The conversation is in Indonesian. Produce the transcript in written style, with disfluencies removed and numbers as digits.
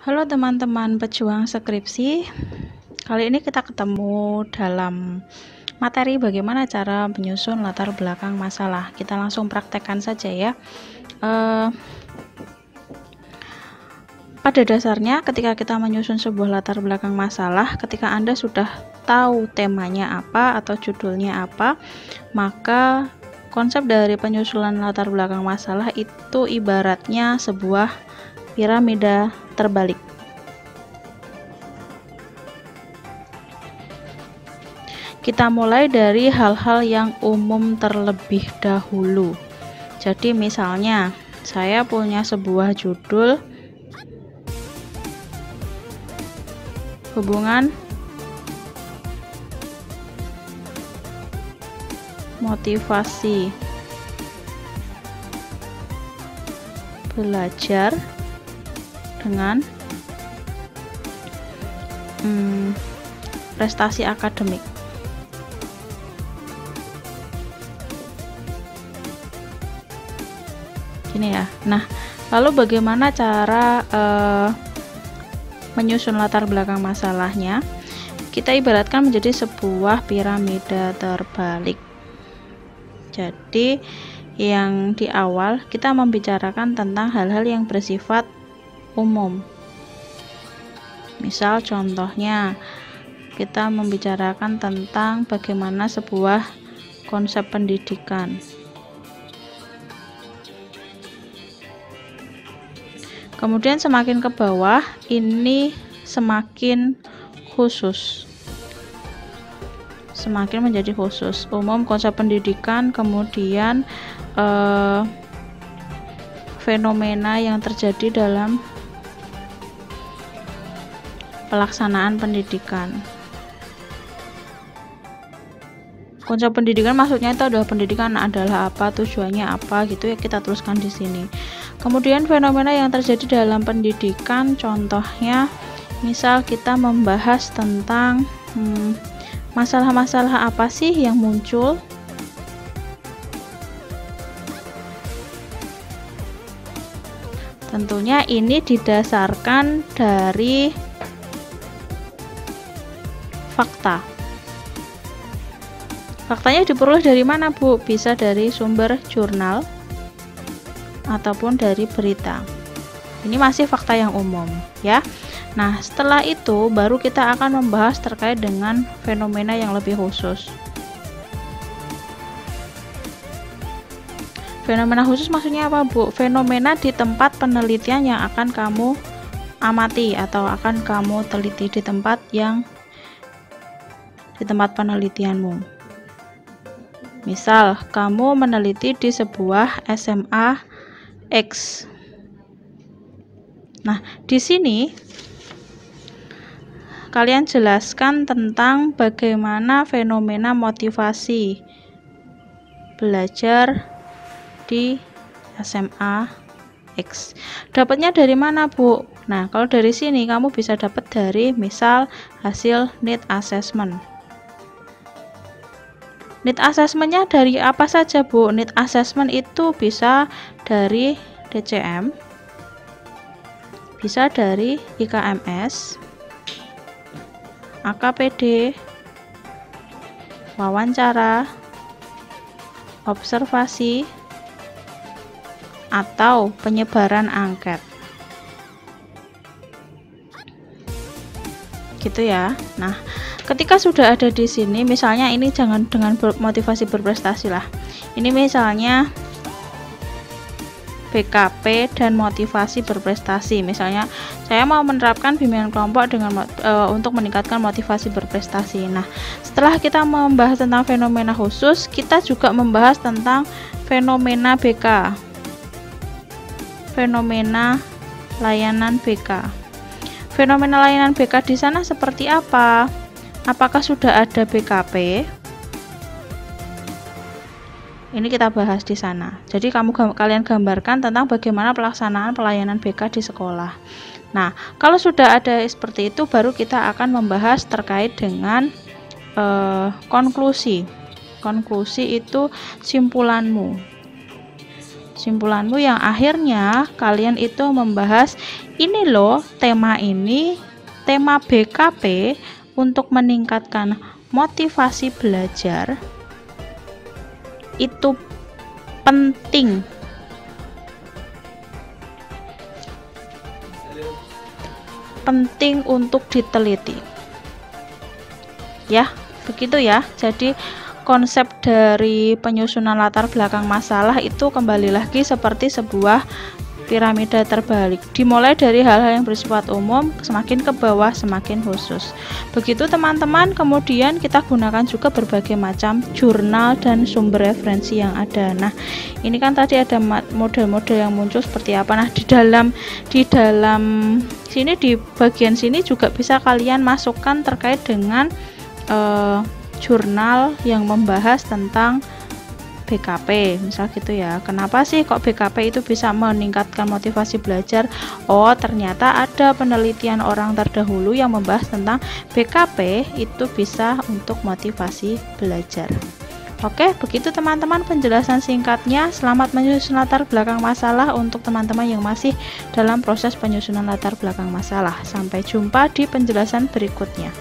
Halo teman-teman pejuang skripsi, kali ini kita ketemu dalam materi bagaimana cara menyusun latar belakang masalah. Kita langsung praktekkan saja ya. Pada dasarnya ketika kita menyusun sebuah latar belakang masalah, ketika Anda sudah tahu temanya apa atau judulnya apa, maka konsep dari penyusunan latar belakang masalah itu ibaratnya sebuah piramida terbalik. Kita mulai dari hal-hal yang umum terlebih dahulu. Jadi misalnya, saya punya sebuah judul hubungan motivasi belajar dengan prestasi akademik. Gini ya. Nah, lalu bagaimana cara menyusun latar belakang masalahnya? Kita ibaratkan menjadi sebuah piramida terbalik. Jadi, yang di awal kita membicarakan tentang hal-hal yang bersifat umum. Misal contohnya, kita membicarakan tentang bagaimana sebuah konsep pendidikan. Kemudian semakin ke bawah ini semakin khusus, semakin menjadi khusus. Umum konsep pendidikan, kemudian fenomena yang terjadi dalam pelaksanaan pendidikan. Konsep pendidikan maksudnya itu adalah pendidikan adalah apa, tujuannya apa gitu ya, kita tuliskan di sini. Kemudian fenomena yang terjadi dalam pendidikan, contohnya misal kita membahas tentang masalah-masalah apa sih yang muncul. Tentunya ini didasarkan dari fakta. Faktanya diperoleh dari mana, Bu? Bisa dari sumber jurnal ataupun dari berita. Ini masih fakta yang umum ya. Nah, setelah itu baru kita akan membahas terkait dengan fenomena yang lebih khusus. Fenomena khusus maksudnya apa, Bu? Fenomena di tempat penelitian yang akan kamu amati atau akan kamu teliti di tempat penelitianmu. Misal, kamu meneliti di sebuah SMA X. Nah, di sini kalian jelaskan tentang bagaimana fenomena motivasi belajar di SMA X. Dapatnya dari mana, Bu? Nah, kalau dari sini kamu bisa dapat dari misal hasil need assessment. Need assessment-nya dari apa saja, Bu? Need assessment itu bisa dari DCM, bisa dari IKMS, AKPD, wawancara, observasi, atau penyebaran angket. Gitu ya. Nah, ketika sudah ada di sini, misalnya ini jangan dengan motivasi berprestasi lah. Ini misalnya BKP dan motivasi berprestasi. Misalnya saya mau menerapkan bimbingan kelompok dengan untuk meningkatkan motivasi berprestasi. Nah, setelah kita membahas tentang fenomena khusus, kita juga membahas tentang fenomena BK. Fenomena layanan BK. Fenomena layanan BK di sana seperti apa? Apakah sudah ada BKP? Ini kita bahas di sana. Jadi kalian gambarkan tentang bagaimana pelaksanaan pelayanan BK di sekolah. Nah, kalau sudah ada seperti itu, baru kita akan membahas terkait dengan konklusi. Konklusi itu simpulanmu. Kesimpulanmu yang akhirnya kalian itu membahas ini loh, tema ini, tema BKP untuk meningkatkan motivasi belajar itu penting. Penting untuk diteliti. Ya, begitu ya. Jadi konsep dari penyusunan latar belakang masalah itu kembali lagi seperti sebuah piramida terbalik, dimulai dari hal-hal yang bersifat umum, semakin ke bawah semakin khusus. Begitu teman-teman. Kemudian kita gunakan juga berbagai macam jurnal dan sumber referensi yang ada. Nah, ini kan tadi ada model-model yang muncul seperti apa. Nah, di dalam sini, di bagian sini juga bisa kalian masukkan terkait dengan jurnal yang membahas tentang BKP, misal gitu ya. Kenapa sih kok BKP itu bisa meningkatkan motivasi belajar? Oh, ternyata ada penelitian orang terdahulu yang membahas tentang BKP itu bisa untuk motivasi belajar. Oke, begitu teman-teman penjelasan singkatnya. Selamat menyusun latar belakang masalah untuk teman-teman yang masih dalam proses penyusunan latar belakang masalah. Sampai jumpa di penjelasan berikutnya.